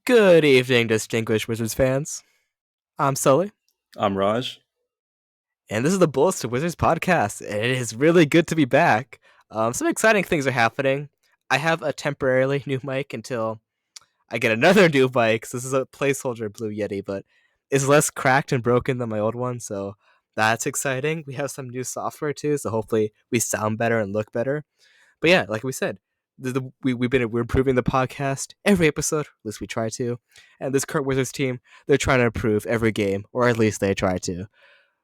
Good evening, distinguished Wizards fans. I'm Sully, I'm Raj. and this is the Bullets to Wizards podcast. And it is really good to be back. Some exciting things are happening. I have a temporarily new mic until I get another new mic. So this is a placeholder Blue Yeti, but it's less cracked and broken than my old one. So that's exciting. We have some new software too, so hopefully we sound better and look better. But yeah, like we said, we're improving the podcast every episode. At least we try to. And this current Wizards team, they're trying to improve every game, or at least they try to.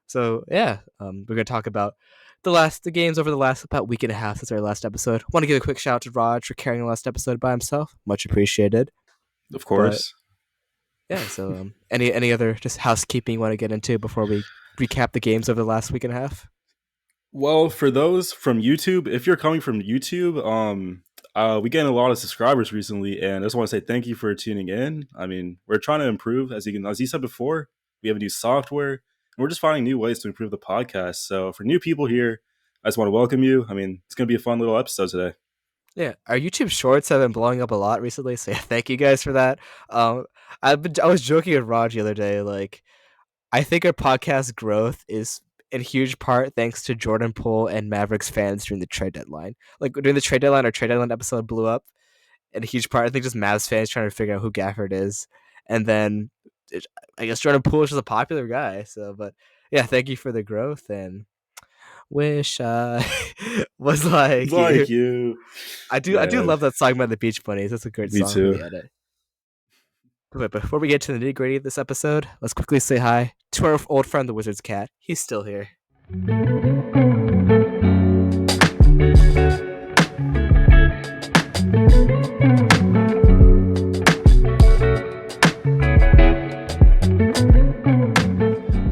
So yeah, we're gonna talk about the games over the last about week and a half since our last episode. Want to give a quick shout out to Raj for carrying the last episode by himself. Much appreciated. Of But course. yeah, so any other just housekeeping you want to get into before we recap the games over the last week and a half? Well, for those from YouTube, if you're coming from YouTube, we getting a lot of subscribers recently, and I just want to say thank you for tuning in. I mean, we're trying to improve, as you said before. We have a new software, and we're just finding new ways to improve the podcast. So, for new people here, I just want to welcome you. I mean, it's going to be a fun little episode today. Yeah, our YouTube Shorts have been blowing up a lot recently, so yeah, thank you guys for that. Um, I was joking with Raj the other day, like I think our podcast growth is in huge part thanks to Jordan Poole and Mavericks fans during the trade deadline. Like during the trade deadline, our trade deadline episode blew up, in a huge part I think just Mavs fans trying to figure out who Gafford is, and then I guess Jordan Poole is just a popular guy. So, but yeah, thank you for the growth and wish I was like you. Like you. I do Man, love that song by the Beach Bunnies. That's a great me song. But too. yeah, but before we get to the nitty gritty of this episode, let's quickly say hi to our old friend, the Wizard's cat. He's still here.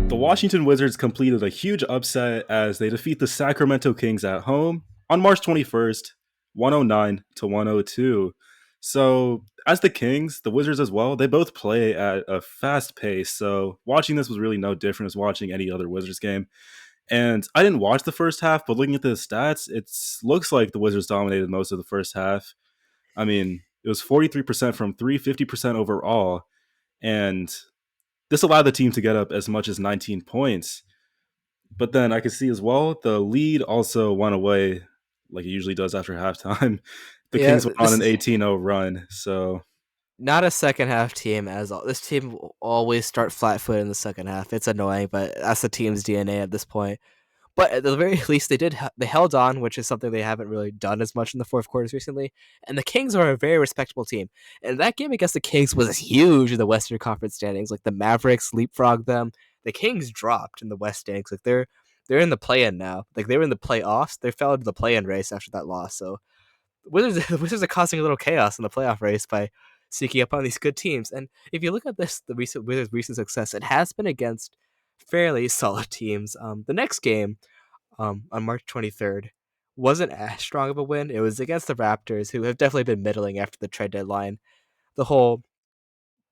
The Washington Wizards completed a huge upset as they defeat the Sacramento Kings at home on March 21st, 109 to 102. So, as the Kings, the Wizards as well, they both play at a fast pace. So, watching this was really no different as watching any other Wizards game. And I didn't watch the first half, but looking at the stats, it looks like the Wizards dominated most of the first half. I mean, it was 43% from three, 50% overall. And this allowed the team to get up as much as 19 points. But then I could see as well the lead also went away like it usually does after halftime. The Yeah, Kings went on this an is 18-0 run. So, not a second half team as all. This team will always start flat foot in the second half. It's annoying, but that's the team's DNA at this point. But at the very least, they held on, which is something they haven't really done as much in the fourth quarters recently. And the Kings are a very respectable team. And that game against the Kings was huge in the Western Conference standings. Like the Mavericks leapfrogged them. The Kings dropped in the West standings. Like they're in the play-in now. Like they were in the playoffs. They fell into the play-in race after that loss. So the Wizards are causing a little chaos in the playoff race by sneaking up on these good teams. And if you look at the recent Wizards' recent success, it has been against fairly solid teams. The next game on March 23rd wasn't as strong of a win. It was against the Raptors, who have definitely been middling after the trade deadline. The whole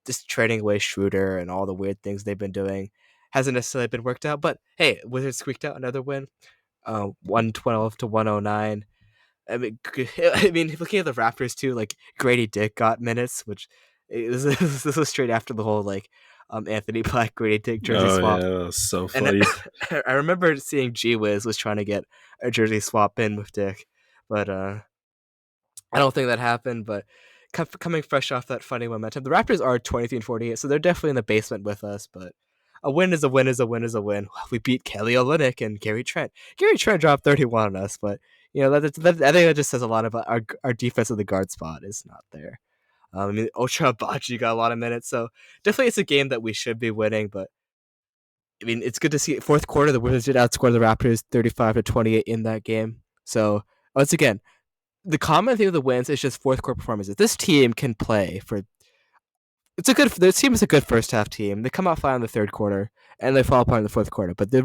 just trading away Schroeder and all the weird things they've been doing hasn't necessarily been worked out. But hey, Wizards squeaked out another win, 112 to 109. I mean, looking at the Raptors too, like Grady Dick got minutes, which this was straight after the whole like Anthony Black Grady Dick jersey oh swap. yeah, that was so And funny. I remember seeing G Wiz was trying to get a jersey swap in with Dick, but I don't think that happened. But coming fresh off that funny momentum, the Raptors are 23-48, so they're definitely in the basement with us. But a win is a win is a win is a win. We beat Kelly Olynyk and Gary Trent. Gary Trent dropped 31 on us, but I think that just says a lot about our defense of the guard spot is not there. Ultra Abachi got a lot of minutes, so definitely it's a game that we should be winning. But it's good to see fourth quarter the Wizards did outscore the Raptors 35-28 in that game. So once again, the common theme of the wins is just fourth quarter performances. This team can play for. This team is a good first half team. They come out fine in the third quarter and they fall apart in the fourth quarter. But the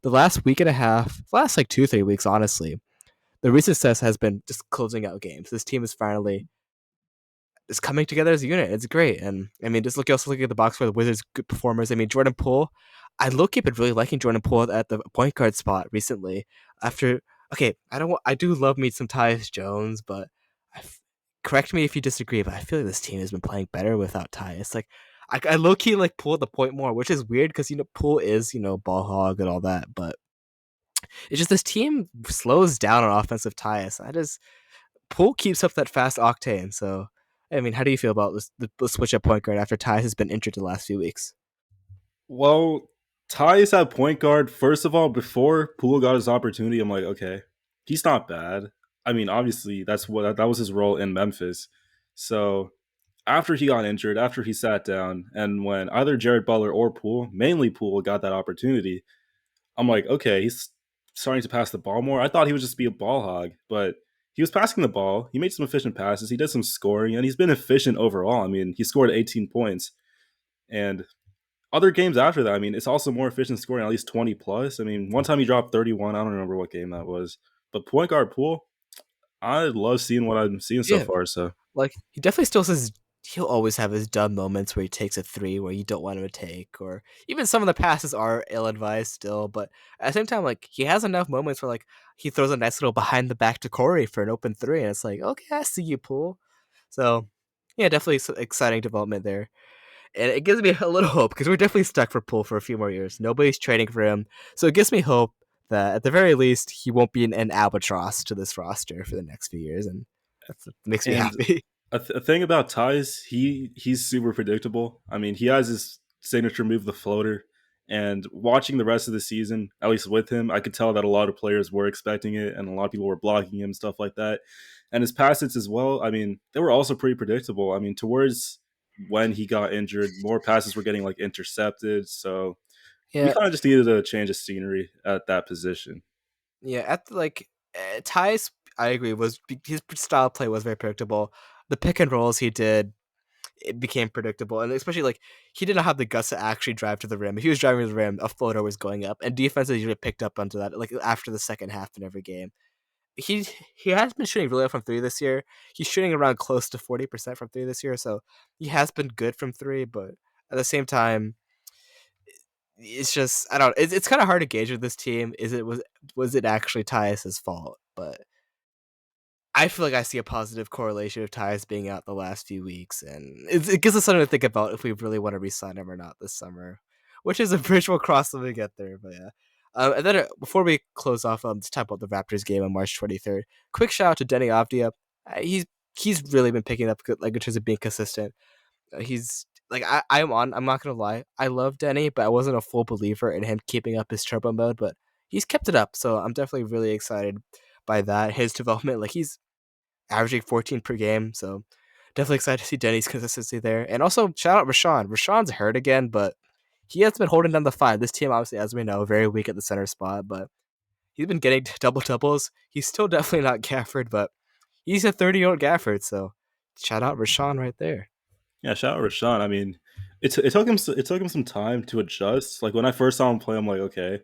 last week and a half, last like 2-3 weeks, honestly, the recent success has been just closing out games. This team is finally is coming together as a unit. It's great. And just also looking at the box for the Wizards' good performers. Jordan Poole, I look at been really liking Jordan Poole at the point guard spot recently. After I do love me some Tyus Jones, but correct me if you disagree, but I feel like this team has been playing better without Ty. It's like I low key like Poole at the point more, which is weird because Poole is ball hog and all that, but it's just this team slows down on offensive Tyus. I just Poole keeps up that fast octane. So I mean, how do you feel about the switch at point guard after Tyus has been injured the last few weeks? Well, Ty is at point guard. First of all, before Poole got his opportunity, I'm like, okay, he's not bad. I mean, obviously, that was his role in Memphis. So after he got injured, after he sat down, and when either Jared Butler or Poole, mainly Poole, got that opportunity, I'm like, okay, he's starting to pass the ball more. I thought he would just be a ball hog, but he was passing the ball. He made some efficient passes. He did some scoring, and he's been efficient overall. I mean, he scored 18 points. And other games after that, I mean, it's also more efficient scoring, at least 20 plus. I mean, one time he dropped 31. I don't remember what game that was. But point guard Poole, I love seeing what I'm seeing so Yeah, far. So, like he definitely still says he'll always have his dumb moments where he takes a three where you don't want him to take, or even some of the passes are ill advised still. But at the same time, like he has enough moments where like he throws a nice little behind the back to Corey for an open three, and it's like, okay, I see you, Poole. So yeah, definitely some exciting development there, and it gives me a little hope because we're definitely stuck for Poole for a few more years. Nobody's trading for him, so it gives me hope that at the very least he won't be an albatross to this roster for the next few years, and that makes me and happy. a thing about Ty's, he's super predictable. I mean, he has his signature move, the floater. And watching the rest of the season, at least with him, I could tell that a lot of players were expecting it, and a lot of people were blocking him, stuff like that. And his passes as well. I mean, they were also pretty predictable. I mean, towards when he got injured, more passes were getting like intercepted. So we Yeah, kind of just needed a change of scenery at that position. yeah. At the, like Ty's, I agree. Was his style of play was very predictable. The pick and rolls he did, it became predictable, and especially like he didn't have the guts to actually drive to the rim. If he was driving to the rim, a floater was going up, and defenses usually picked up onto that. Like after the second half in every game, he he has been shooting really well from three this year. He's shooting around close to 40% from three this year, so he has been good from three. But at the same time, it's just I don't. It's kind of hard to gauge with this team. Was it actually Tyus's fault? But I feel like I see a positive correlation of Tyus being out the last few weeks, and it gives us something to think about if we really want to re-sign him or not this summer, which is a bridge we'll cross when we get there. But yeah, and then before we close off, to talk about the Raptors game on March 23rd. Quick shout out to Denny Avdia. He's really been picking up good, like in terms of being consistent. He's like I'm not gonna lie, I love Denny, but I wasn't a full believer in him keeping up his turbo mode, but he's kept it up, so I'm definitely really excited by that. His development, like he's averaging 14 per game, so definitely excited to see Denny's consistency there. And also shout out Rashawn. Rashawn's hurt again, but he has been holding down the five. This team, obviously, as we know, very weak at the center spot, but he's been getting double doubles. He's still definitely not Gafford, but he's a 30-year-old Gafford, so shout out Rashawn right there. Yeah, shout out Rashawn. I mean, it took him some time to adjust. Like when I first saw him play, I'm like, okay,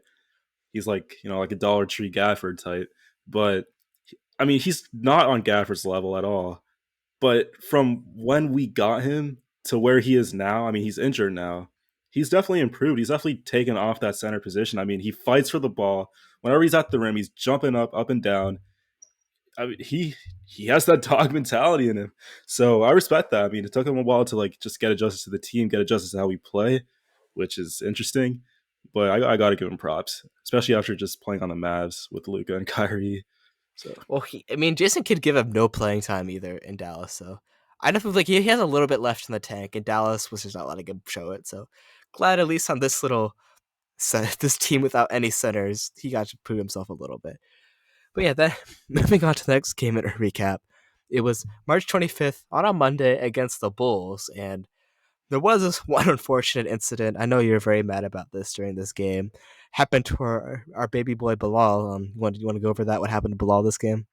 he's like like a Dollar Tree Gafford type, but I mean, he's not on Gafford's level at all. But from when we got him to where he is now, I mean, he's injured now. He's definitely improved. He's definitely taken off that center position. I mean, he fights for the ball. Whenever he's at the rim, he's jumping up and down. I mean, he has that dog mentality in him. So I respect that. I mean, it took him a while to like just get adjusted to the team, get adjusted to how we play, which is interesting. But I got to give him props, especially after just playing on the Mavs with Luka and Kyrie. So Well, I mean, Jason Kidd give him no playing time either in Dallas, so I know like he has a little bit left in the tank, and Dallas was just not letting him show it. So glad at least on this little this team without any centers, he got to prove himself a little bit. But yeah, then moving on to the next game in a recap, it was March 25th on a Monday against the Bulls, and there was this one unfortunate incident. I know you're very mad about this during this game. Happened to our baby boy Bilal. You want to go over that? What happened to Bilal this game?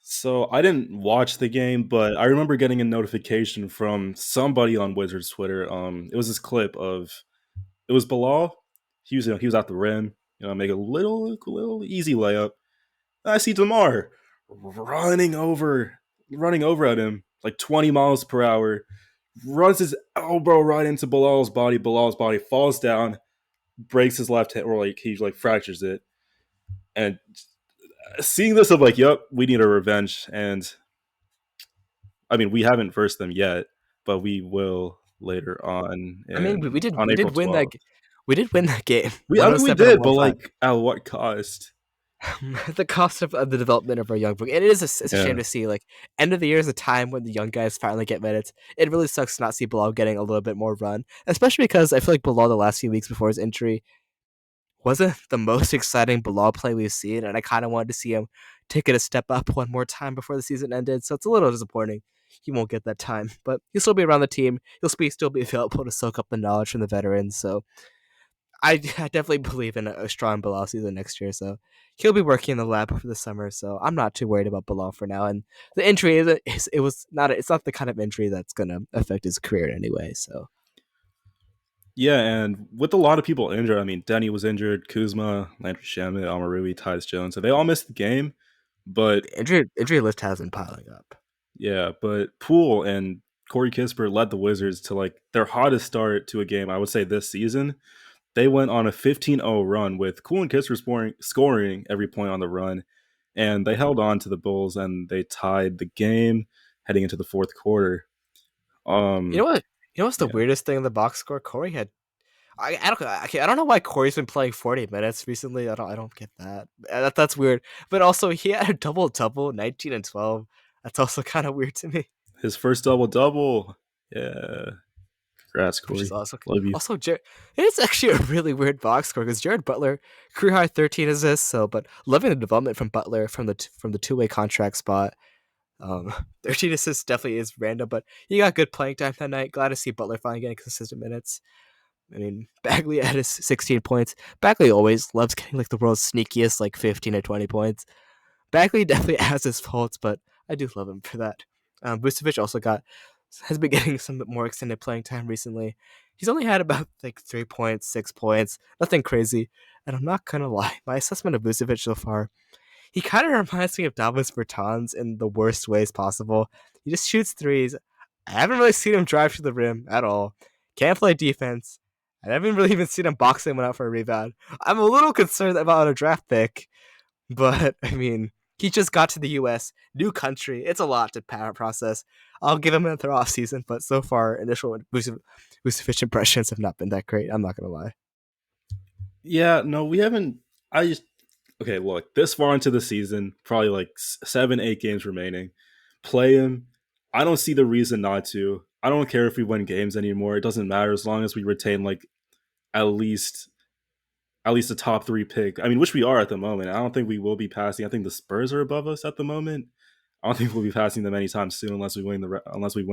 So I didn't watch the game, but I remember getting a notification from somebody on Wizards Twitter. It was this clip of it was Bilal. He was at the rim, make a little easy layup. I see Demar running over running over at him like 20 miles per hour, runs his elbow right into Bilal's body. Bilal's body falls down, breaks his left hand, or like he like fractures it. And seeing this, I'm like, yep, we need a revenge. And I mean, we haven't versed them yet, but we will later on I mean, we in did on we did April win that 12th. we did win that game, I mean, we did, but 107-105. like, at what cost? At the cost of the development of our young book. And it is it's a shame Yeah, to see. Like end of the year is a time when the young guys finally get minutes. It really sucks to not see Bilal getting a little bit more run, especially because I feel like Bilal the last few weeks before his injury wasn't the most exciting Bilal play we've seen, and I kind of wanted to see him take it a step up one more time before the season ended. So it's a little disappointing. He won't get that time, but he'll still be around the team. Still be available to soak up the knowledge from the veterans. So I definitely believe in a strong Bilal season next year. So he'll be working in the lab for the summer. So I'm not too worried about Bilal for now. And the injury it was not it's not the kind of injury that's gonna affect his career in any way. So yeah, and with a lot of people injured, I mean, Denny was injured, Kuzma, Landry Shamet, Almarui, Tyus Jones, so they all missed the game. But the injury list has been piling up. yeah, but Poole and Corey Kispert led the Wizards to like their hottest start to a game, I would say, this season. They went on a 15-0 run with Poole and Kispert scoring every point on the run, and they held on to the Bulls and they tied the game heading into the fourth quarter. You know Um, what? You know what's the yeah, weirdest thing in the box score? Corey had I don't know why Corey's been playing 40 minutes recently. I don't get that. That's weird. But also he had a double 19 and 12. That's also kind of weird to me. his first double double. Yeah, congrats, Which is Corey. also Love you. also it's actually a really weird box score because Jared Butler career high 13 assists. So, but loving the development from Butler from the two-way contract spot. 13 assists definitely is random, but he got good playing time that night. Glad to see Butler finally getting consistent minutes. I mean, Bagley had his 16 points. Bagley always loves getting like the world's sneakiest like 15 or 20 points. Bagley definitely has his faults, but I do love him for that. Vucevic also has been getting some more extended playing time recently. He's only had about like 3 points, 6 points, nothing crazy. And I'm not gonna lie, my assessment of Vucevic so far, he kind of reminds me of Davis Bertans in the worst ways possible. He just shoots threes. I haven't really seen him drive to the rim at all. Can't play defense. I haven't really even seen him box anyone out for a rebound. I'm a little concerned about a draft pick, but I mean, he just got to the U.S., new country. It's a lot to process. I'll give him another off season, but so far, initial Vucevic impressions have not been that great. I'm not gonna lie. Yeah, no, we haven't. I just okay. Look, this far into the season, probably like 7, 8 games remaining. Play him. I don't see the reason not to. I don't care if we win games anymore. It doesn't matter as long as we retain like at least a top three pick. I mean, which we are at the moment. I don't think we will be passing. I think the Spurs are above us at the moment. I don't think we'll be passing them anytime soon unless we win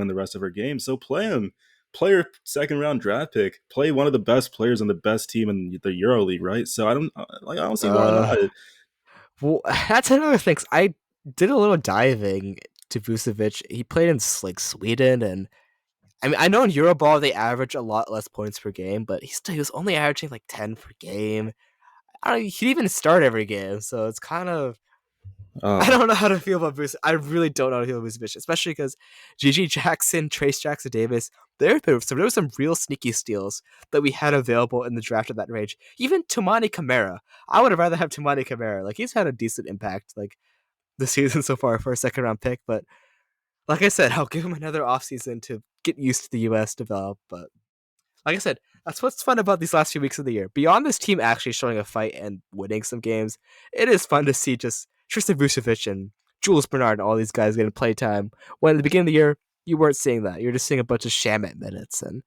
the rest of our games. So play him. Play your second round draft pick. Play one of the best players on the best team in the EuroLeague, right? So I don't see why Uh, not. well, that's another thing. I did a little diving to Vucevic. He played in like Sweden, and I mean, I know in Euroball they average a lot less points per game, but he was only averaging like 10 per game. I don't. He didn't even start every game, so it's kind of I Oh, don't know how to feel about Bruce. I really don't know how to feel about Vucevic, especially because GG Jackson, Trace Jackson Davis, there were some real sneaky steals that we had available in the draft at that range. Even Tumani Kamara, I would have rather have Tumani Kamara. Like he's had a decent impact like this season so far for a second round pick, but like I said, I'll give him another offseason to get used to the US develop. But like I said, that's what's fun about these last few weeks of the year. Beyond this team actually showing a fight and winning some games, it is fun to see just Tristan Vucevic and Jules Bernard and all these guys getting playtime. When at the beginning of the year, you weren't seeing that. You're just seeing a bunch of Shamit minutes. And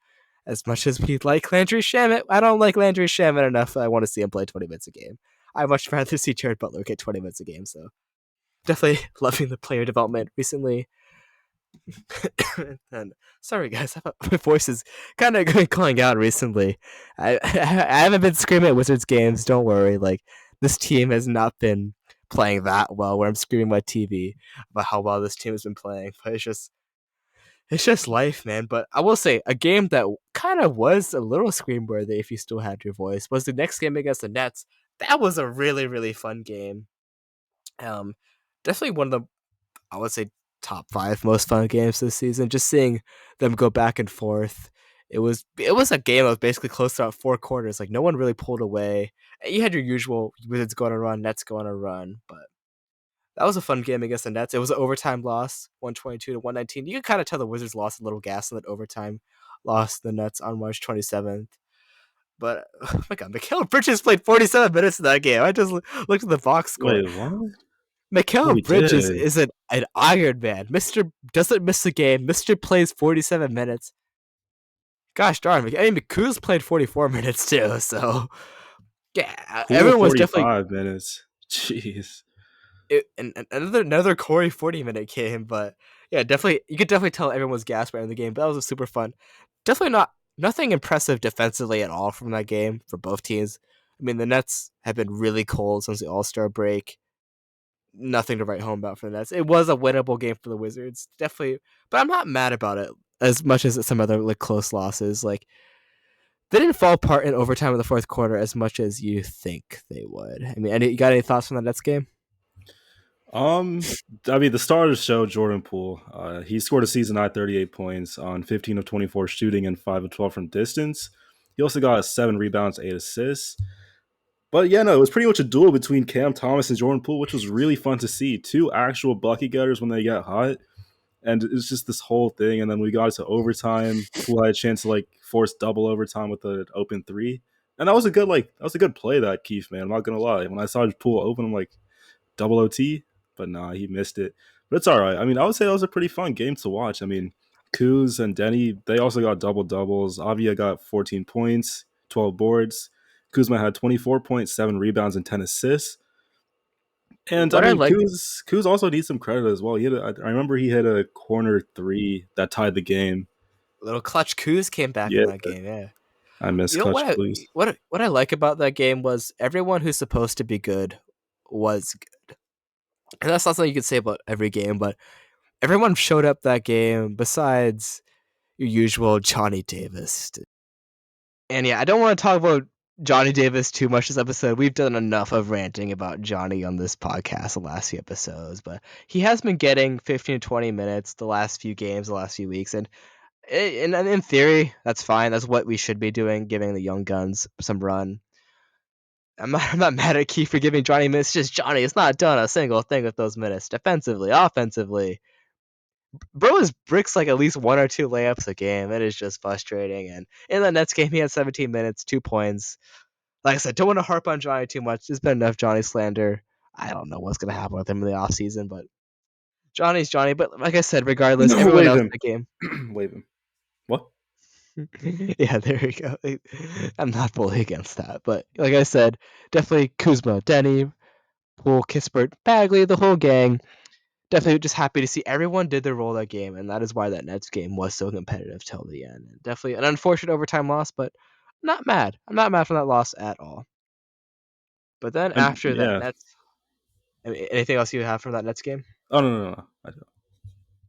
as much as we like Landry Shamit, I don't like Landry Shamit enough. I want to see him play 20 minutes a game. I'd much rather see Jared Butler get 20 minutes a game. So definitely loving the player development recently. And sorry guys, my voice is kind of calling out recently. I haven't been screaming at Wizards games. Don't worry. Like this team has not been playing that well. Where I'm screaming my TV about how well this team has been playing, but it's just life, man. But I will say a game that kind of was a little scream worthy if you still had your voice was the next game against the Nets. That was a really fun game. Um, Definitely one of the I would say top five most fun games this season. Just seeing them go back and forth. It was a game that was basically close throughout 4 quarters. Like no one really pulled away. You had your usual Wizards go on a run, Nets go on a run, but That was a fun game against the Nets. It was an overtime loss, 122 to 119. You can kind of tell the Wizards lost a little gas in that overtime loss to the Nets on March 27th. But oh my God, Mikal Bridges played 47 minutes in that game. I just looked at the box score. Wait, what? Oh, Mikal he Bridges did. is an Iron Man. Mister doesn't miss a game. Mister plays 47 minutes. Gosh darn, I mean, Kuz played 44 minutes too. So yeah, Poole everyone was forty definitely five minutes. Jeez. another Corey 40-minute game. But yeah, definitely you could definitely tell everyone was gasped in the game. But that was a super fun. Definitely not nothing impressive defensively at all from that game for both teams. I mean, the Nets have been really cold since the All Star break. Nothing to write home about for the Nets. It was a winnable game for the Wizards, definitely, but I'm not mad about it as much as some other like close losses. Like they didn't fall apart in overtime in the fourth quarter as much as you think they would. I mean, you got any thoughts from the Nets game? Um, I mean, the starters show Jordan Poole. He scored a season high 38 points on 15 of 24 shooting and 5 of 12 from distance. He also got 7 rebounds, 8 assists. But yeah, no, it was pretty much a duel between Cam Thomas and Jordan Poole, which was really fun to see. Two actual bucket getters when they get hot. And it's just this whole thing. And then we got to overtime. Poole had a chance to like force double overtime with an open three. And that was a good play that Keith, man. I'm not gonna lie. When I saw Poole open, I'm like, double OT, but nah, he missed it. But it's all right. I mean, I would say that was a pretty fun game to watch. I mean, Kuz and Denny, they also got double doubles. Avia got 14 points, 12 boards. Kuzma had 24 points, 7 rebounds, and 10 assists. And I What I mean, like, Kuz also needs some credit as well. I remember he hit a corner three that tied the game. little clutch Kuz came back in Yeah, that game. Yeah, I miss you know Clutch Blues. what I like about that game was everyone who's supposed to be good was good, and that's not something you could say about every game, but everyone showed up that game besides your usual Johnny Davis. And yeah, I don't want to talk about Johnny Davis too much this episode. We've done enough of ranting about Johnny on this podcast the last few episodes, but he has been getting 15 to 20 minutes the last few games, the last few weeks, and in theory, that's fine. That's what we should be doing, giving the young guns some run. I'm not mad at Keith for giving Johnny minutes. It's just Johnny has not done a single thing with those minutes, defensively, offensively. Bro is bricks like at least one or two layups a game. It is just frustrating. And in the Nets game, he had 17 minutes, 2 points. Like I said, don't want to harp on Johnny too much. There's been enough Johnny slander. I don't know what's gonna happen with him in the offseason, but Johnny's Johnny. But like I said, regardless, No, everyone wave else in him. the game. Wave him. What? Yeah, there we go. I'm not fully against that, but like I said, definitely Kuzma, Denny, Poole, Kispert, Bagley, the whole gang. Definitely just happy to see everyone did their role that game, and that is why that Nets game was so competitive till the end. And definitely an unfortunate overtime loss, but not mad. I'm not mad for that loss at all. But then And after that yeah. Nets, anything else you have from that Nets game? Oh no. I don't.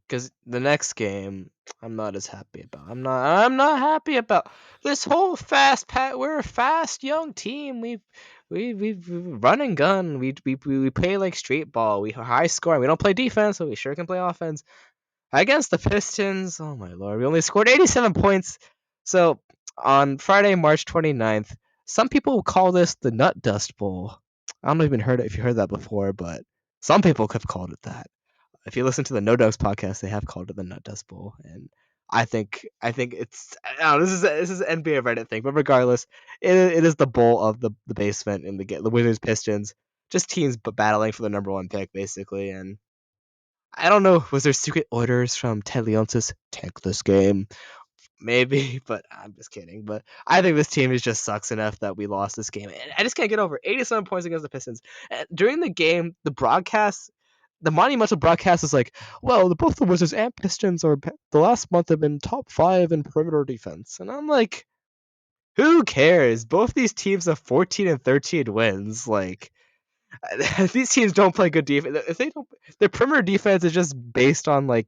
Because the next game, I'm not as happy about. I'm not happy about this whole fast pat. We're a fast young team. We run and gun. We play like straight ball. We high scoring. We don't play defense, but we sure can play offense. Against the Pistons, oh my lord, we only scored 87 points. So on Friday, March 29th, some people will call this the Nut Dust Bowl. I don't even heard it if you heard that before, but some people have called it that. If you listen to the No Dogs podcast, they have called it the Nut Dust Bowl, and I think it's I don't know, this is an NBA Reddit thing, but regardless, it is the bowl of the basement in the Wizards Pistons, just teams battling for the number one pick basically, and I don't know, was there secret orders from Ted Leonsis? Take this game. Maybe, but I'm just kidding. But I think this team is just sucks enough that we lost this game. And I just can't get over 87 points against the Pistons. And during the game, the monumental broadcast was like, well, both the Wizards and Pistons the last month have been top 5 in perimeter defense. And I'm like, who cares? Both these teams have 14 and 13 wins. Like, these teams don't play good defense. If they don't, their perimeter defense is just based on like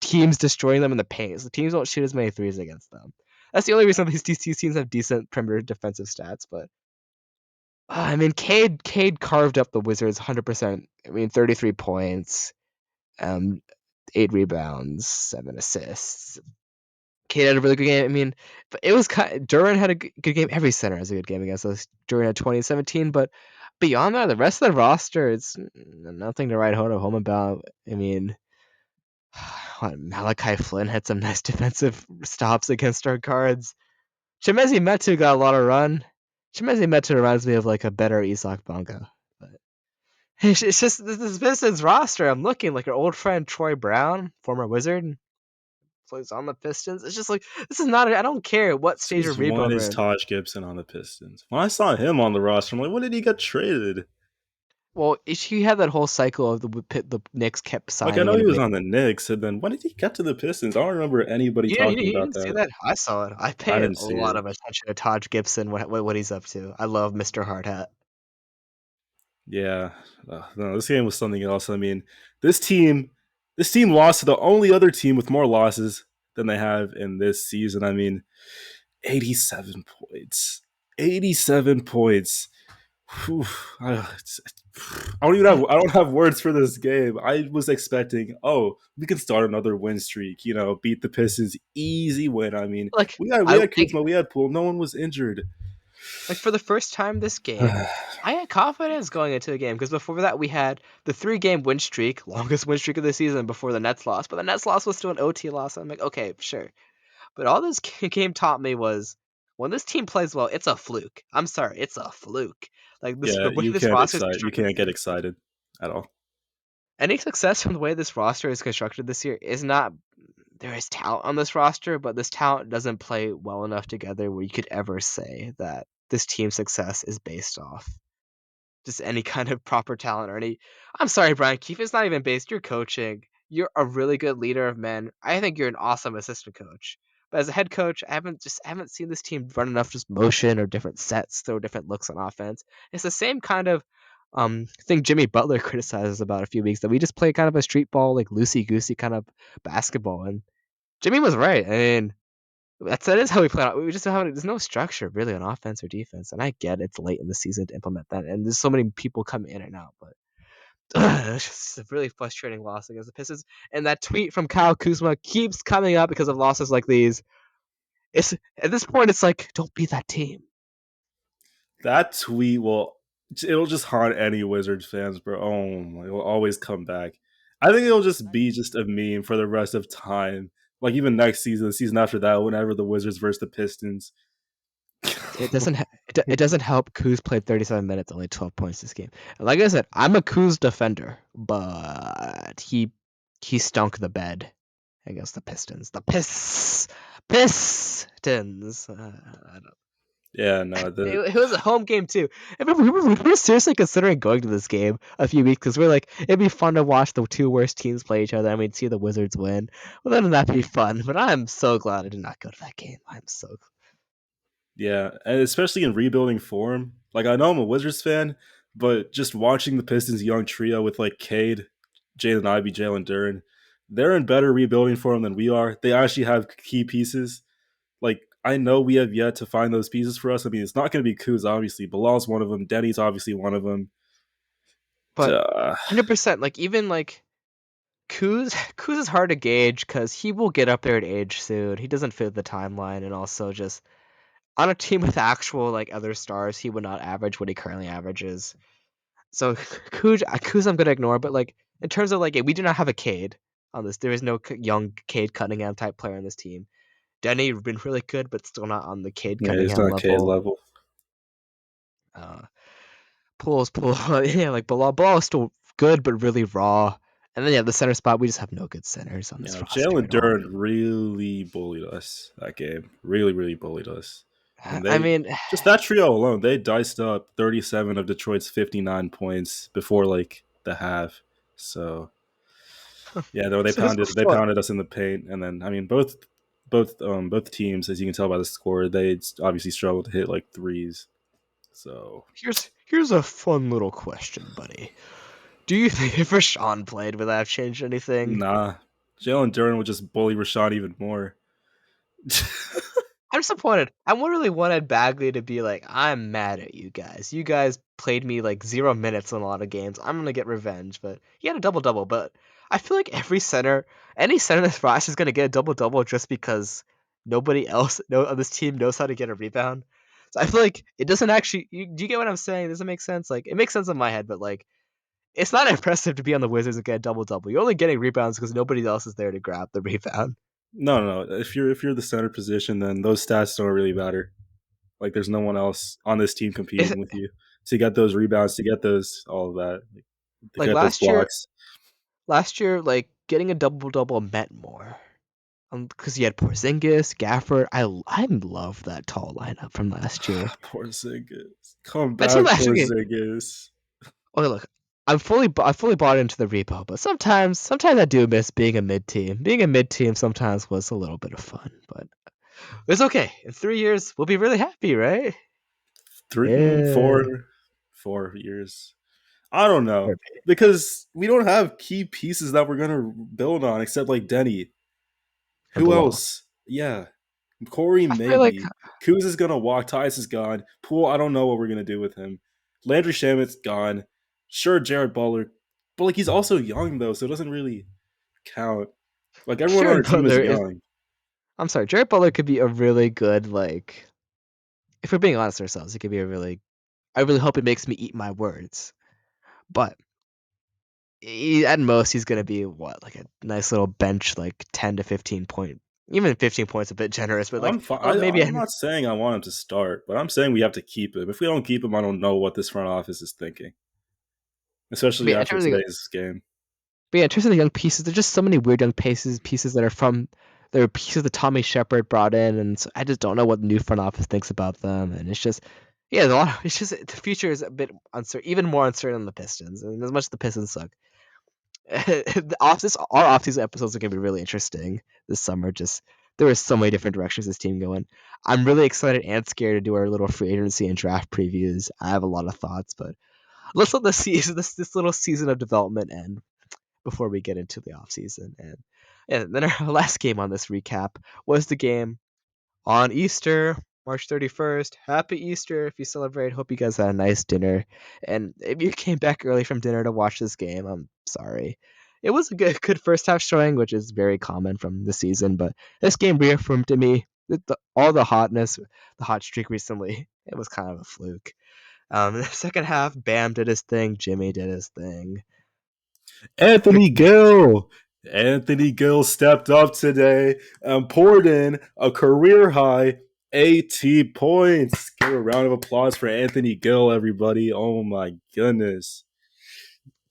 teams destroying them in the paint. So the teams don't shoot as many threes against them. That's the only reason these teams have decent perimeter defensive stats. But I mean, Cade carved up the Wizards 100%. I mean, 33 points, um, 8 rebounds, 7 assists. Cade had a really good game. I mean, but it was Duran had a good game. Every center has a good game against us. Duran had 2017, but beyond that, the rest of the roster, it's nothing to write home about. I mean, Malachi Flynn had some nice defensive stops against our guards. Chimezi Metu got a lot of run. Chimezi Metu reminds me of like a better Isak Bonga. But it's just this Pistons roster. I'm looking like our old friend Troy Brown, former Wizard, plays on the Pistons. It's just like this is not. I don't care what stage Since of when rebuild we're is in. Taj Gibson on the Pistons? When I saw him on the roster, I'm like, when did he get traded? Well, he had that whole cycle of the Knicks kept Like, I signing know he and was waiting. on the Knicks, and then when did he get to the Pistons? I don't remember anybody talking You about didn't see that. that? I saw it. I I pay didn't a see lot it. of attention to Taj Gibson. What he's up to. I love Mr. Hardhat. Yeah, no, this game was something else. I mean, this team, this team lost to the only other team with more losses than they have in this season. I mean, 87 points, 87 points. Whew, I don't have words for this game. I was expecting, oh, we can start another win streak. You know, beat the Pistons, easy win. I mean, Like we I had think Kuzma, we had Poole, no one was injured. like for the first time this game, I had confidence going into the game because before that we had the 3 game win streak, longest win streak of the season before the Nets loss, but the Nets loss was still an OT loss. I'm like, okay, sure. But all this game taught me was when this team plays well, it's a fluke. I'm sorry, it's a fluke. Like this, Yeah, the way this roster is you constructed can't this get year. excited at all. Any success from the way this roster is constructed this year is not. There is talent on this roster, but this talent doesn't play well enough together where you could ever say that this team's success is based off just any kind of proper talent or any. I'm sorry, Brian Keefe. It's not even based. You're coaching. You're a really good leader of men. I think you're an awesome assistant coach. But as a head coach, I haven't seen this team run enough just motion or different sets, throw different looks on offense. It's the same kind of thing Jimmy Butler criticizes about a few weeks that we just play kind of a street ball, like loosey goosey kind of basketball. And Jimmy was right. I mean, that is how we play. We just don't have there's no structure really on offense or defense, and I get it's late in the season to implement that, and there's so many people come in and out, but it's just a really frustrating loss against the Pistons. And that tweet from Kyle Kuzma keeps coming up because of losses like these. It's at this point, it's like don't be that team. That tweet will it'll just haunt any Wizards fans, bro. Oh my, it'll always come back. I think it'll just be just a meme for the rest of time. Like even next season, the season after that, whenever the Wizards versus the Pistons. It doesn't. It doesn't help. Kuz played 37 minutes, only 12 points this game. And like I said, I'm a Kuz defender, but he stunk the bed against the Pistons. The Pistons. Yeah, no, It was a home game too. I remember we were seriously considering going to this game a few weeks because we're like, it'd be fun to watch the 2 worst teams play each other. I mean, see the Wizards win. Well, then that'd be fun. But I'm so glad I did not go to that game. I'm so. yeah, and especially in rebuilding form. Like I know I'm a Wizards fan, but just watching the Pistons young trio with like Cade, Jalen Ivey, Jalen Duren, they're in better rebuilding form than we are. They actually have key pieces. Like I know we have yet to find those pieces for us. I mean, it's not going to be Kuz, obviously. Bilal's one of them. Denny's obviously one of them. But Uh, 100%, like even like Kuz is hard to gauge because he will get up there at age soon. He doesn't fit the timeline, and also just on a team with actual like other stars, he would not average what he currently averages. So Kuz I'm gonna ignore, but like in terms of like we do not have a Cade on this. There is no young Cade Cunningham type player on this team. Denny been really good, but still not on the Cade yeah, it's Cunningham not Cade level. level. Uh, Pool, yeah, like Bilal is still good, but really raw. And then yeah, the center spot we just have no good centers on You this know, roster Jalen at all. Duren really bullied us that game. Really, really bullied us. I mean, I they mean, just that trio alone, they diced up 37 of Detroit's 59 points before like the half. So yeah, though so this was they fun. pounded us in the paint, and then I mean both teams, as you can tell by the score, they obviously struggled to hit like threes. So Here's a fun little question, buddy. Do you think if Rashawn played, would that have changed anything? nah, Jalen Duren would just bully Rashad even more. I'm disappointed. I really wanted Bagley to be like, I'm mad at you guys. You guys played me like 0 minutes in a lot of games. I'm gonna get revenge. But he had a double double. But I feel like any center in this roster is gonna get a double double just because nobody else no on this team knows how to get a rebound. So I feel like it doesn't actually. Do you get what I'm saying? Does it make sense? Like it makes sense in my head, but like it's not impressive to be on the Wizards and get a double double. You're only getting rebounds because nobody else is there to grab the rebound. No, no, no. If you're the center position, then those stats don't really matter. Like there's no one else on this team It's, competing with you to get those rebounds, to get those all of that, to like get those blocks. last year, like getting a double double meant more. Because you had Porzingis, Gafford. I love that tall lineup from last year. Porzingis, come That team back, last year. Porzingis. Okay, look, I fully bought into the repo, but sometimes I do miss being a mid team. Being a mid team sometimes was a little bit of fun, but it's okay. In 3 years, we'll be really happy, right? Three, Yeah. 4 years. I don't know Or because we don't have key pieces that we're gonna build on except like Denny. Who Below. else? Yeah, Corey I feel like maybe. Kuz is gonna walk. Tyus is gone. Poole, I don't know what we're gonna do with him. Landry Shamit's gone. Sure, Jared Butler, but like he's also young though, so it doesn't really count. Like everyone on our Jared team is Butler is. young. I'm sorry, Jared Butler could be a really good like. If we're being honest with ourselves, it could be a really. I really hope it makes me eat my words, but at most he's gonna be what like a nice little bench like 10 to 15 point, even 15 points a bit generous, but I'm like fine. oh maybe I'm not saying I want him to start, but I'm saying we have to keep him. If we don't keep him, I don't know what this front office is thinking, especially in after terms of today's game. but yeah, in terms of the young pieces, there's just so many weird young pieces that are from there are pieces that Tommy Shepard brought in, and so I just don't know what the new front office thinks about them, and it's just yeah, there's a lot. It's just the future is a bit uncertain, even more uncertain than the Pistons, and as much as the Pistons suck, our off-season episodes are gonna be really interesting this summer. Just there are so many different directions this team going. I'm really excited and scared to do our little free agency and draft previews. I have a lot of thoughts, but let's let the season this little season of development end before we get into the offseason. And then our last game on this recap was the game on Easter, March 31st. Happy Easter if you celebrate. Hope you guys had a nice dinner. And if you came back early from dinner to watch this game, I'm sorry. It was a good first half showing, which is very common from the season, but this game reaffirmed to me that all the hotness, the hot streak recently, it was kind of a fluke. The second half, Bam did his thing, Jimmy did his thing. Anthony Gill. Anthony Gill stepped up today and poured in a career high 80 points. Give a round of applause for Anthony Gill, everybody. Oh my goodness.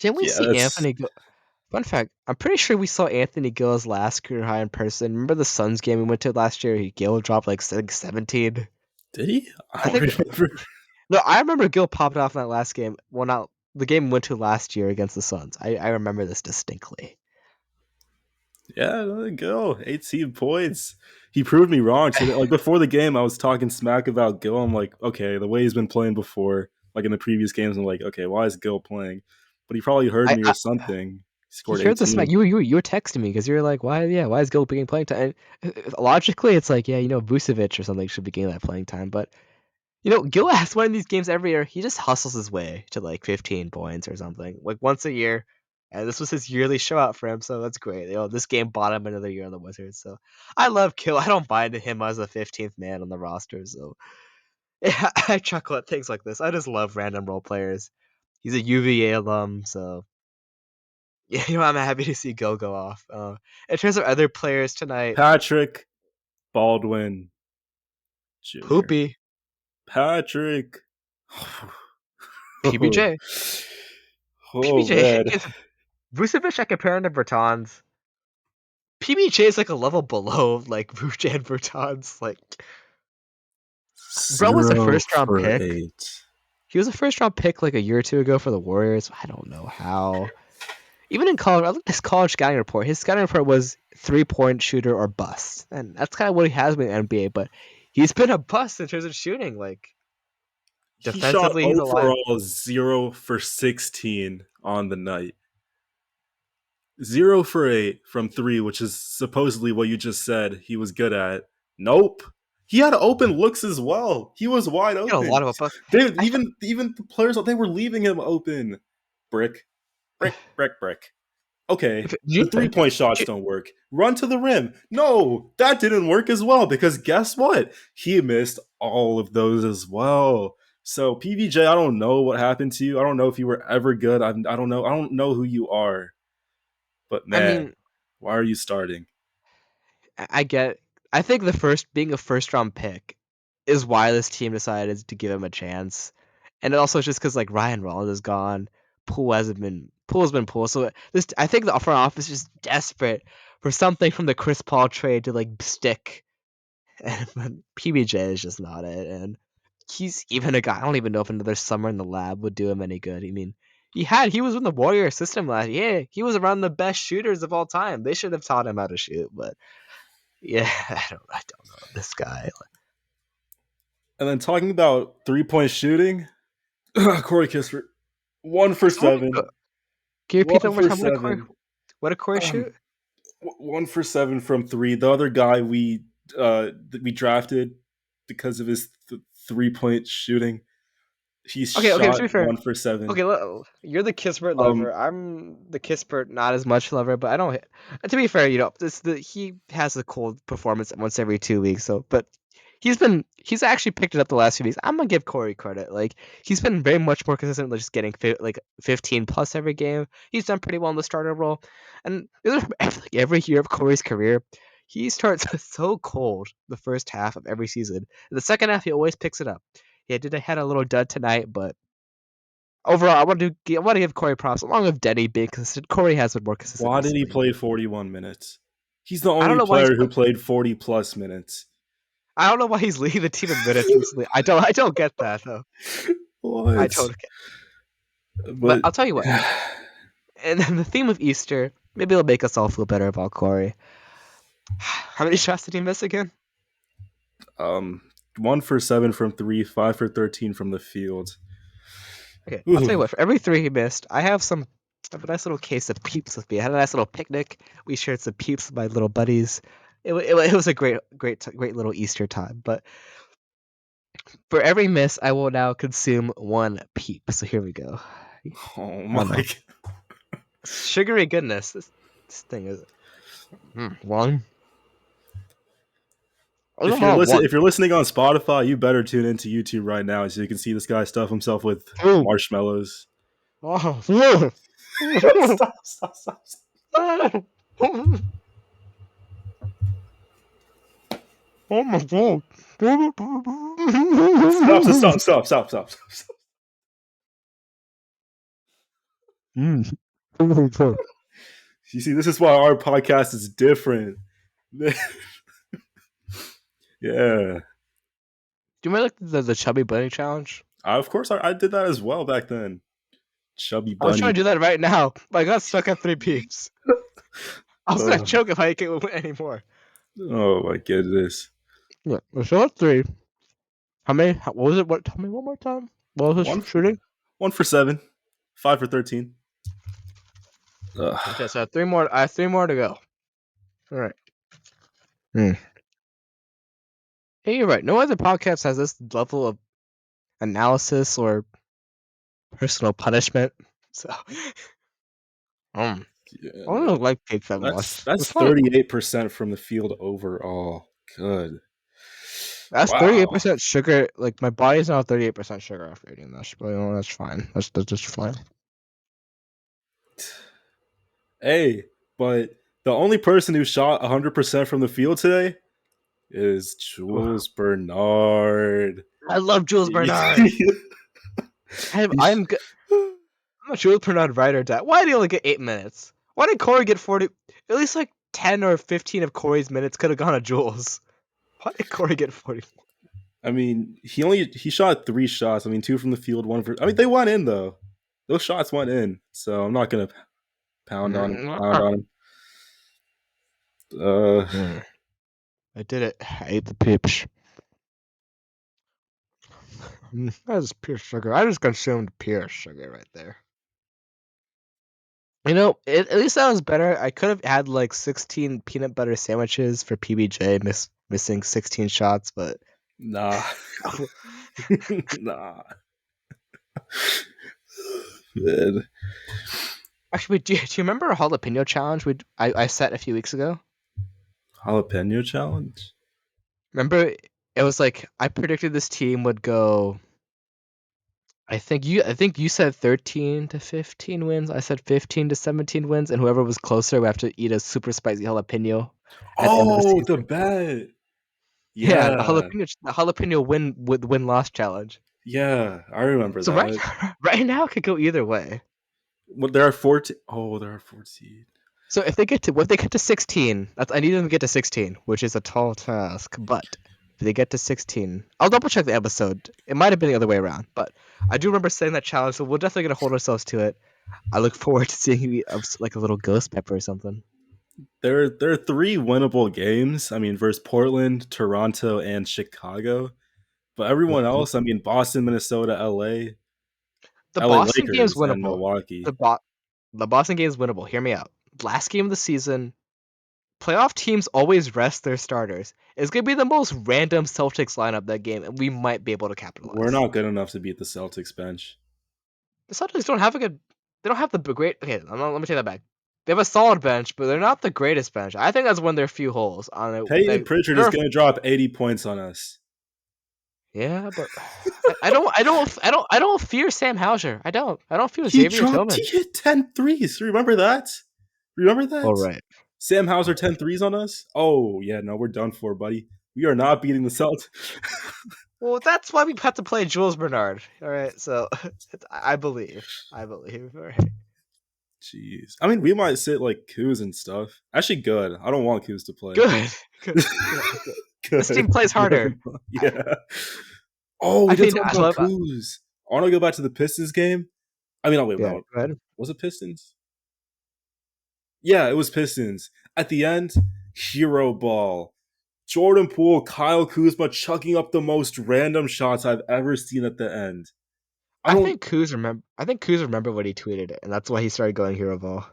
Didn't we Yeah, see that's Anthony Fun fact, I'm pretty sure we saw Anthony Gill's last career high in person. Remember the Suns game we went to last year? Gill dropped like 17. did he? I I don't think remember. no, I remember Gill popped off in that last game. Well, not the game we went to last year against the Suns. I remember this distinctly. Yeah, let it go. 18 points. He proved me wrong today. Like before the game, I was talking smack about Gill. I'm like, okay, the way he's been playing before, like in the previous games, I'm like, okay, why is Gill playing? But he probably heard I, me or I something. He he scored heard the smack. 18. You were texting me because you're like, why is Gill being playing time? And logically, it's like yeah, Vucevic or something should be getting that playing time, but Gil has one of these games every year. He just hustles his way to like 15 points or something, like once a year. And this was his yearly show out for him, so that's great. This game bought him another year on the Wizards. So I love Gil. I don't mind him as the 15th man on the roster. So yeah, I chuckle at things like this. I just love random role players. He's a UVA alum, so yeah, I'm happy to see Gil go off. In terms of other players tonight, Patrick Baldwin Jr. Poopy, Patrick. Oh, PBJ, oh PBJ man. is Vucevic. I compare him to Bertans. PBJ is like a level below like Vuce and Bertans. Like, bro was a Zero first round for pick. eight. He was a first round pick like a year or two ago for the Warriors. I don't know how. Even in college, I looked at his college scouting report. His scouting report was 3-point shooter or bust, and that's kind of what he has been in the NBA. But he's been a bust in terms of shooting. Like He shot defensively, he's alive. overall 0 for 16 on the night. 0 for 8 from 3, which is supposedly what you just said he was good at. Nope. He had open looks as well. He was wide He had a lot open. of bust. They I feel, even the players, they were leaving him open. Brick, brick, brick, brick. Okay, Do the you, 3 point shots don't work. Run to the rim. No, that didn't work as well because guess what? He missed all of those as well. So PBJ, I don't know what happened to you. I don't know if you were ever good. I don't know. I don't know who you are. But I man, mean, why are you starting? I get. I think the first being a first round pick is why this team decided to give him a chance, and also just because like Ryan Rollins is gone, Poole has been Poole. So this I think the front office is just desperate for something from the Chris Paul trade to like stick, and PBJ is just not it. And he's even a guy. I don't even know if another summer in the lab would do him any good. I mean. He was in the Warrior system last year. He was around the best shooters of all time. They should have taught him how to shoot, but yeah, I don't know this guy. And then talking about 3 point shooting, Corey Kispert, one for seven. Can you repeat that One one more for time? seven. What did Corey shoot? Um, 1 for 7 from three. The other guy we drafted because of his 3 point shooting, he Okay. To shot be fair, 1 for 7. okay, you're the Kispert Um, lover. I'm the Kispert not as much lover, but I don't. To be fair, he has a cold performance once every 2 weeks. So, but he's actually picked it up the last few weeks. I'm gonna give Corey credit. Like he's been very much more consistent, like just getting like 15 plus every game. He's done pretty well in the starter role, and like every year of Corey's career, he starts so cold the first half of every season. In the second half, he always picks it up. He had a little dud tonight, but overall, I want to give Corey props along with Denny being consistent. Corey has been more consistent why did he recently. play 41 minutes? He's the I don't only know why he's player who played 40 plus minutes. I don't know why he's leading the team in minutes recently. I don't get that though. I What? don't get. But But I'll tell you what. And then the theme of Easter, maybe it'll make us all feel better about Corey. How many shots did he miss again? um, 1 for 7 from three, 5 for 13 from the field. Okay, I'll tell you Ooh. what. For every three he missed, I have a nice little case of Peeps with me. I had a nice little picnic. We shared some Peeps with my little buddies. It was a great little Easter time. But for every miss, I will now consume one Peep. So here we go. Oh I my don't know. God. Sugary goodness. This thing is one. I don't know one. If you're listening on Spotify, you better tune into YouTube right now so you can see this guy stuff himself with Two. marshmallows. Oh, yeah. Stop, stop, stop. Oh my god. Stop, stop, stop, stop, stop, stop. Mm. Do You see, this is why our podcast is different. Yeah. you remember like the chubby bunny challenge? Of course, I did that as well back then. Chubby I was trying bunny. to do that right now, but I got stuck at three peeps. I was gonna Oh, choke if I can't win anymore. oh my goodness. Yeah, so that's three. How many? What was it? What? Tell me one more time. What was One, this shooting? 1 for 7, 5 for 13. Okay, Ugh. so three more. I have three more to go. All right. Hmm. Hey, you're right. No other podcast has this level of analysis or personal punishment. So, I Yeah, don't like Pig that much. that's It's fun. 38% from the field overall. Good. That's Wow. 38% sugar. Like my body's now 38% sugar after eating this, but that's fine. That's just fine. Hey, but the only person who shot 100% from the field today is Ugh. Jules Bernard. I love Jules He- Bernard. I'm a Jules Bernard right or die. Why did he only get 8 minutes? Why did Corey get 40? At least like 10 or 15 of Corey's minutes could have gone to Jules. Why did Corey get 40? I mean, he shot 3 shots. I mean, 2 from the field, 1 for. I mean, they went in though. Those shots went in, so I'm not gonna pound on him. Pound on him. Uh, I did it. I ate the peeps. That's pure sugar. I just consumed pure sugar right there. At least that was better. I could have had like 16 peanut butter sandwiches for PBJ, missing 16 shots, but nah, nah. Man. Actually, wait, do you remember a jalapeno challenge I set a few weeks ago? Jalapeno challenge. Remember, it was like I predicted this team would go. I think you said 13 to 15 wins. I said 15 to 17 wins, and whoever was closer would have to eat a super spicy jalapeno at the end of the Oh, the season. bet. Yeah, Yeah, the jalapeno win loss challenge. yeah, I remember So right that. right now it could go either way. Well, there are 14. Oh, there are 14. So if they get to 16, I need them to get to 16, which is a tall task. But if they get to 16, I'll double check the episode. It might have been the other way around, but I do remember saying that challenge. So we're definitely gonna hold ourselves to it. I look forward to seeing you eat like a little ghost pepper or something. There are three winnable games. I mean, versus Portland, Toronto, and Chicago. But everyone else, I mean, Boston, Minnesota, The LA Boston game's Lakers, and winnable. Milwaukee. The Bo- the Boston game's winnable. Hear me out. Last game of the season, playoff teams always rest their starters. It's gonna be the most random Celtics lineup that game, and we might be able to We're capitalize. not good enough to beat the Celtics bench. The Celtics don't have a good. They don't have the great. Okay, let me take that back. They have a solid bench, but they're not the greatest bench. I think that's one of their few holes on it. Peyton Pritchard is They're going to drop 80 points on us. yeah, but I don't fear Sam Hauser. I don't fear Xavier He Tillman. hit 10 threes. Remember that? Remember All that? right. Sam Hauser 10 threes on us? Oh, yeah, no, we're done for, buddy. We are not beating the Celtics. Well, that's why we have to play Jules Bernard. All right, so I believe. I believe. All right. Jeez. I mean, we might sit like Kuz and stuff. Actually, good. I don't want Kuz to play. Good. Good. Yeah. Good. This team Good. plays harder. I, Yeah. Oh, we I did mean, talk I about love. Kuz. I want to go back to the Pistons game. I mean, oh, wait, Yeah. no. Go ahead. Was it Pistons? Yeah, it was Pistons. At the end, hero ball. Jordan Poole, Kyle Kuzma chucking up the most random shots I've ever seen at the end. I don't. I think Kuz remembered what he tweeted, and that's why he started going hero ball.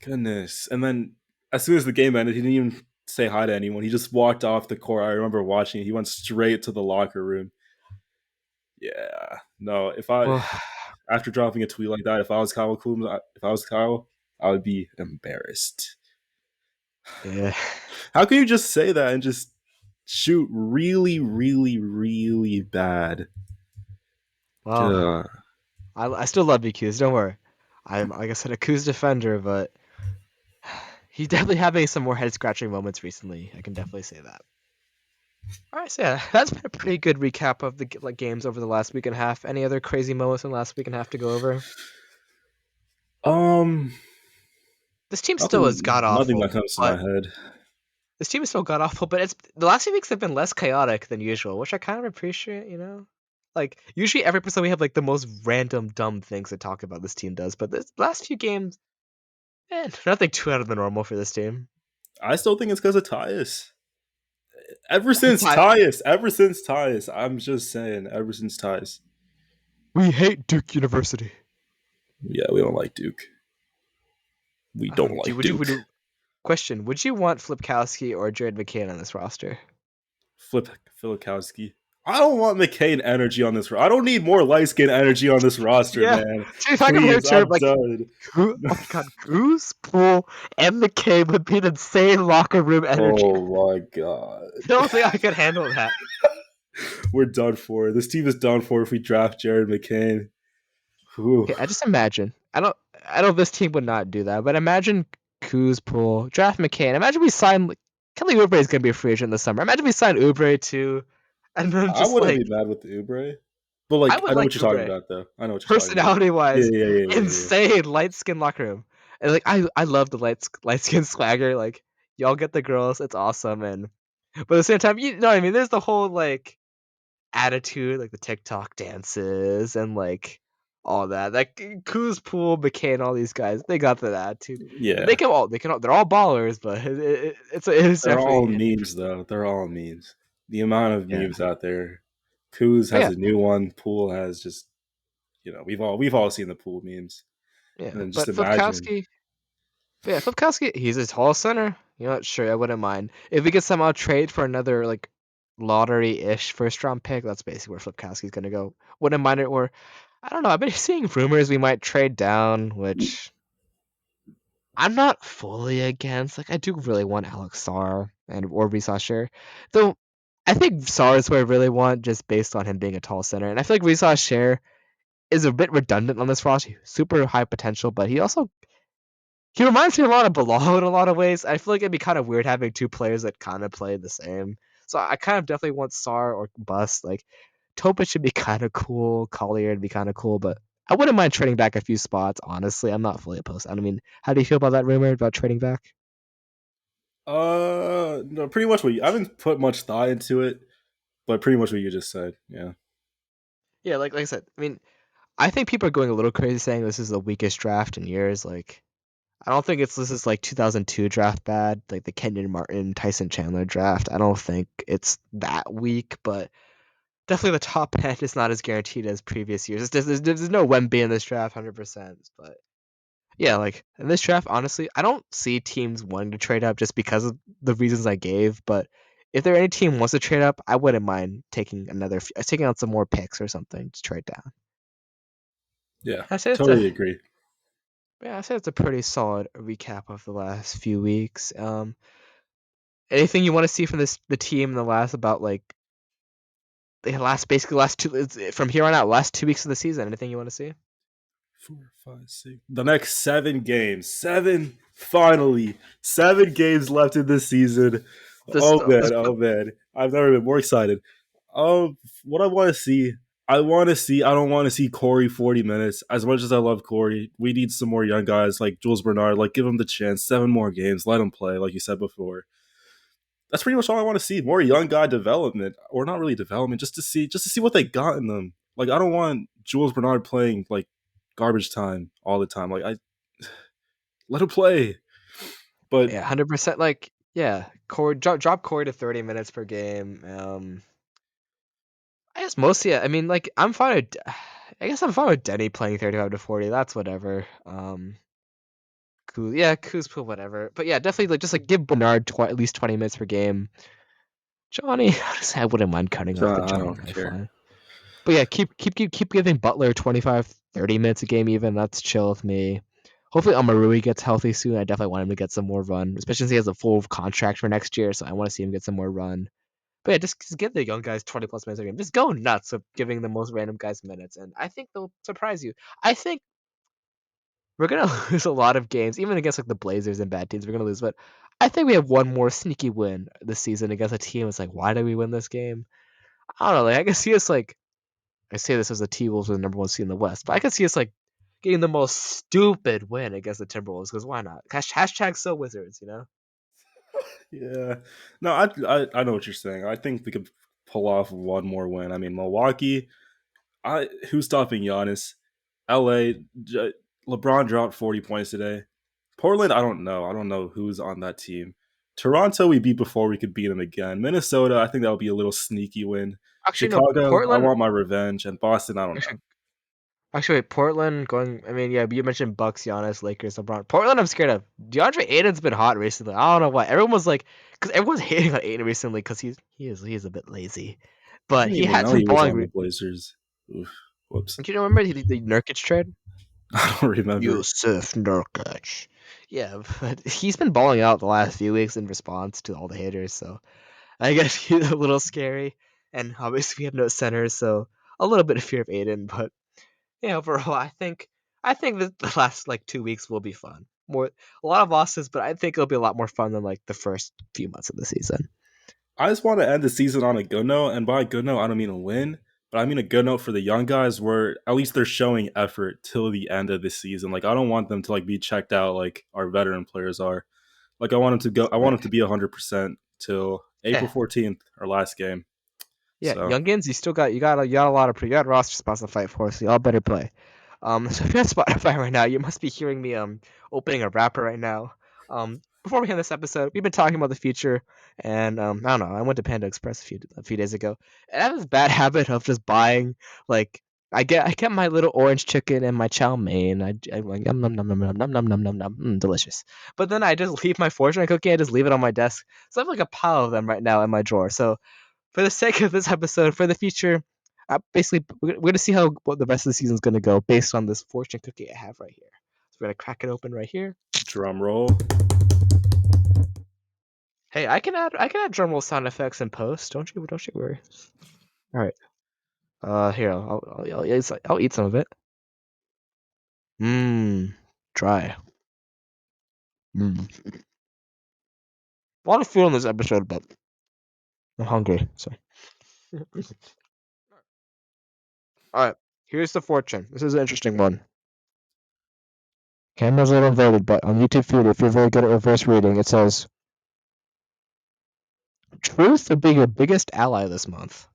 Goodness. And then as soon as the game ended, he didn't even say hi to anyone. He just walked off the court. I remember watching it. He went straight to the locker room. Yeah. No, if I Well, after dropping a tweet like that, if I was Kyle Kuzma, if I was Kyle, I would be embarrassed. yeah. How can you just say that and just shoot really, really, really bad? Well, God. I still love you, Kuz. Don't worry. I'm like I said, a Kuz defender, but he's definitely having some more head scratching moments recently. I can definitely say that. All right, so yeah, that's been a pretty good recap of the games over the last week and a half. Any other crazy moments in the last week and a half to go over? Um, This team still is god nothing that awful, comes to my but head. this team is still god awful. But it's the last few weeks have been less chaotic than usual, which I kind of appreciate. Like usually every episode we have like the most random dumb things to talk about. This team does, but this last few games, nothing too out of the normal for this team. I still think it's because of Tyus. Ty- Ever since Tyus, I'm just saying, ever since Tyus. we hate Duke University. Yeah, we don't like Duke. We don't like Would Duke. you question? Would you want Flipkowski or Jared McCann on this roster? Flip Filikowski. I don't want McCain energy on this. I don't need more light skin energy on this roster, Yeah, man. dude, if I compare Please, to I'm like, done. oh my god, Goose, Poole, and McCabe would be an insane locker room energy. Oh my god. I don't think I could handle that. We're done for. This team is done for if we draft Jared McCain. Whew. Okay, I just imagine. I don't. This team would not do that, but imagine Kuz, Poole, draft McCain. Imagine we sign. Kelly Oubre is gonna be a free agent this summer. Imagine we sign Oubre too, and then I just wouldn't be like mad with the Ubre. But I like would I know like what you're talking Oubre. about though. I know what you're talking about. Personality Yeah, wise, yeah, yeah, yeah, yeah. insane light skin locker room. And like I love the light skin swagger. Like y'all get the girls, it's awesome. And but at the same time, you know what I mean. There's the whole like attitude, like the TikTok dances and like all that. Like Kuz, Poole, McCain, all these guys, they got that attitude. And Yeah. they're all ballers, but it's They're all definitely memes though. They're all memes. The amount of yeah. memes out there. Kuz But has yeah, a new one. Pool has just we've all seen the pool memes. yeah. And then just But imagine. Flipkowski, he's a tall center. You know, sure, I wouldn't mind if we could somehow trade for another like lottery-ish first round pick. That's basically where Flipkowski's gonna go. Wouldn't mind it. Or I don't know. I've been seeing rumors we might trade down, which I'm not fully against. Like, I do really want Alex Sarr and or Risa Sher, though. I think Sarr is what I really want, just based on him being a tall center, and I feel like Risa Sher is a bit redundant on this roster. Super high potential, but he reminds me a lot of Bilal in a lot of ways. I feel like it'd be kind of weird having two players that kind of play the same. So I kind of definitely want Sar or Bust. Like Topa should be kind of cool. Collier would be kind of cool, but I wouldn't mind trading back a few spots. Honestly, I'm not fully opposed. I mean, how do you feel about that rumor about trading back? No, pretty much what I haven't put much thought into it, but pretty much what you just said. Yeah. Yeah, like I said, I mean, I think people are going a little crazy saying this is the weakest draft in years. Like, I don't think this is like 2002 draft bad, like the Kenyon Martin, Tyson Chandler draft. I don't think it's that weak, but definitely the top end is not as guaranteed as previous years. There's no Wemby in this draft, 100%. But yeah, like in this draft, honestly, I don't see teams wanting to trade up just because of the reasons I gave. But if there any team wants to trade up, I wouldn't mind taking out some more picks or something to trade down. Yeah. I say it's a Totally agree. yeah, I say it's a pretty solid recap of the last few weeks. Anything you want to see from the team in the last about like the last two from here on out, last 2 weeks of the season? Anything you want to see? 4, 5, 6. The next 7 games. Finally. 7 games left in this season. This Oh this man, oh man. I've never been more excited. What I want to see, I don't want to see Corey 40 minutes. As much as I love Corey, we need some more young guys like Jules Bernard. Like, give him the chance. 7 more games. Let him play, like you said before. That's pretty much all I want to see. More young guy development, or not really development, just to see what they got in them. Like, I don't want Jules Bernard playing like garbage time all the time. Like, I let him play. But Yeah, 100%. Like, yeah, Corey drop Corey to 30 minutes per game. I guess mostly. I mean, like, I'm fine with. I guess I'm fine with Denny playing 35 to 40. That's whatever. Yeah, Kuzma, whatever. But yeah, definitely like just like give Bernard at least 20 minutes per game. Johnny, I wouldn't mind cutting off the I Johnny don't care. lifeline. But yeah, keep giving Butler 25, 30 minutes a game even. That's chill with me. Hopefully Amarui gets healthy soon. I definitely want him to get some more run, especially since he has a full contract for next year. So I want to see him get some more run. But yeah, just give the young guys 20 plus minutes a game. Just go nuts of giving the most random guys minutes, and I think they'll surprise you. I think we're gonna lose a lot of games, even against like the Blazers and bad teams. We're gonna lose, but I think we have one more sneaky win this season against a team. It's like, why did we win this game? I don't know. Like I can see us like I say this as the T Wolves are the number one seed in the West, but I can see us like getting the most stupid win against the Timberwolves because why not? Hashtag so Wizards, you know? Yeah. No, I know what you're saying. I think we could pull off one more win. I mean, Milwaukee. Who's stopping Giannis? LA. LeBron dropped 40 points today. Portland. I don't know. I don't know who's on that team. Toronto, we beat before we could beat them again. Minnesota, I think that would be a little sneaky win. Actually, no. Chicago, I Portland. want my revenge. And Boston, I don't know. Actually, wait, Portland going. I mean, yeah, you mentioned Bucks, Giannis, Lakers, LeBron. Portland, I'm scared of. DeAndre Ayton's been hot recently. I don't know why. Everyone was like, because everyone's hating on Ayton recently because he is a bit lazy, I but didn't he even has know been he was balling. on the Blazers. Oof. Whoops. Do you remember the Nurkic trade? I don't remember. Yusuf Nurkic. Yeah, but he's been balling out the last few weeks in response to all the haters. So I guess he's a little scary, and obviously we have no centers, so a little bit of fear of Aiden. But yeah, overall, I think the last like 2 weeks will be fun. A lot of losses, but I think it'll be a lot more fun than like the first few months of the season. I just want to end the season on a good note, and by good note, I don't mean a win, but I mean a good note for the young guys, where at least they're showing effort till the end of the season. Like, I don't want them to like be checked out like our veteran players are. Like, I want them to go. I want them to be 100% till April Yeah, 14th, our last game. yeah, So youngins, you got a lot of you got roster spots to fight for, so y'all better play. So if you're on Spotify right now, you must be hearing me opening a wrapper right now. Before we end this episode, we've been talking about the future, and I don't know. I went to Panda Express a few days ago, and I have this bad habit of just buying like I get my little orange chicken and my chow mein. I'm like num num num num num num num num num num, delicious. But then I just leave my fortune cookie. I just leave it on my desk. So I have like a pile of them right now in my drawer. So for the sake of this episode, for the future, Basically, we're gonna see how what the rest of the season is gonna go based on this fortune cookie I have right here. So we're gonna crack it open right here. Drum roll. Hey, I can add drum roll sound effects in post. Don't you worry. All right. Here I'll eat some of it. Mmm, dry. Mmm. A lot of food in this episode, but I'm hungry. So, all right. Here's the fortune. This is an interesting one. Camera's a little inverted, but on YouTube Food, if you're very good at reverse reading, it says truth will be your biggest ally this month.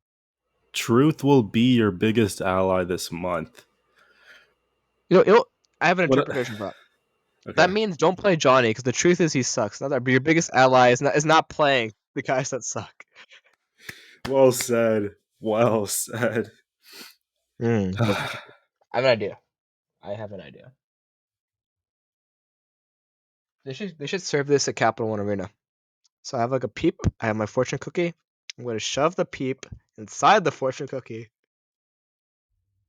Truth will be your biggest ally this month. I have an What? interpretation for that. That Okay. means don't play Johnny because the truth is he sucks. Not that your biggest ally is not playing the guys that suck. Well said. Well said. Look, I have an idea. I have an idea. They should serve this at Capital One Arena. So I have like a peep. I have my fortune cookie. I'm gonna shove the peep inside the fortune cookie.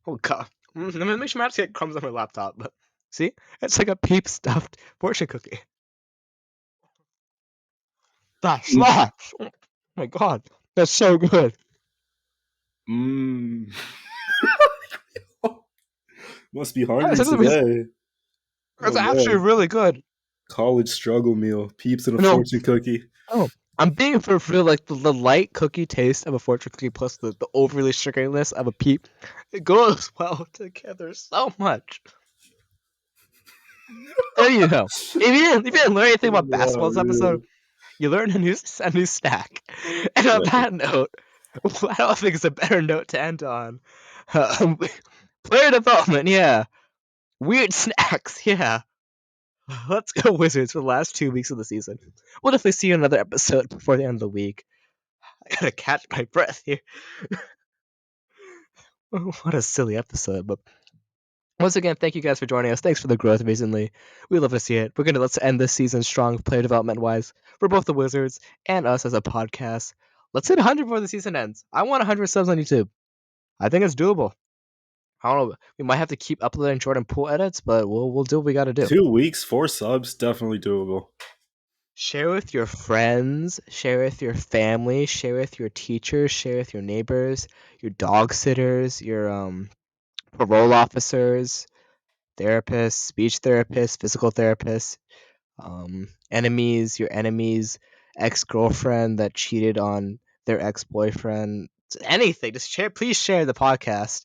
Oh god. Let me make sure I have to get crumbs on my laptop. But see, it's like a peep stuffed fortune cookie. That slaps. Oh my god, that's so good. Mm. Must be Guys, hungry today. it's Oh actually man. really good. College struggle meal. Peeps and a No, fortune cookie. oh, I'm being for real. Like the light cookie taste of a fortune cookie plus the overly sugariness of a peep, it goes well together so much. There you go. If you didn't learn anything about basketball Oh this episode, man. you learned a new stack. And on Yeah. that note, I don't think it's a better note to end on. Um, Player development, yeah. Weird snacks, yeah. Let's go Wizards for the last 2 weeks of the season. We'll definitely see you in another episode before the end of the week. I gotta catch my breath here. What a silly episode, but once again, thank you guys for joining us. Thanks for the growth recently. We love to see it. Let's end this season strong, player development wise, for both the Wizards and us as a podcast. Let's hit 100 before the season ends. I want 100 subs on YouTube. I think it's doable. I don't know. We might have to keep uploading Jordan Poole edits, but we'll do what we got to do. 2 weeks, 4 subs, definitely doable. Share with your friends, share with your family, share with your teachers, share with your neighbors, your dog sitters, your parole officers, therapists, speech therapists, physical therapists, enemies, your enemies, ex-girlfriend that cheated on their ex-boyfriend, anything. Just share. Please share the podcast.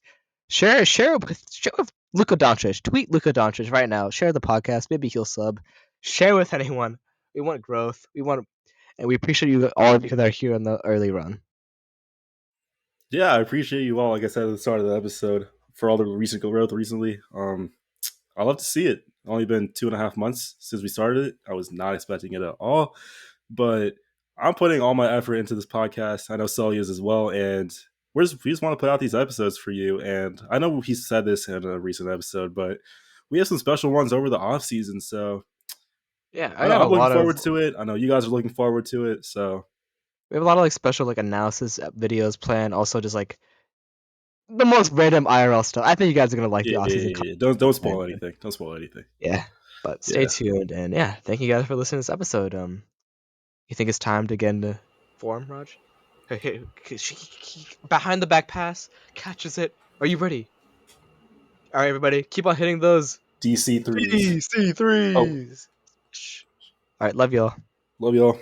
Share with Luka Doncic. Tweet Luka Doncic right now. Share the podcast. Maybe he'll sub. Share with anyone. We want growth. And we appreciate you all of you that are here on the early run. Yeah, I appreciate you all, like I said at the start of the episode, for all the recent growth recently. I love to see it. Only been 2.5 months since we started it. I was not expecting it at all, but I'm putting all my effort into this podcast. I know Sully is as well, and we just want to put out these episodes for you. And I know he said this in a recent episode, but we have some special ones over the off season, so Yeah, I got a I'm looking lot of forward to it. I know you guys are looking forward to it, so we have a lot of like special like analysis videos planned. Also, just like the most random IRL stuff. I think you guys are gonna like the yeah, yeah, off-season yeah, yeah. Don't content. spoil anything. Don't spoil anything. Yeah, but stay Yeah. tuned and yeah, thank you guys for listening to this episode. You think it's time to get into form, Raj? Hey, behind the back pass catches it. Are you ready? All right, everybody, keep on hitting those DC threes. DC Oh, threes. All right, love y'all. love y'all.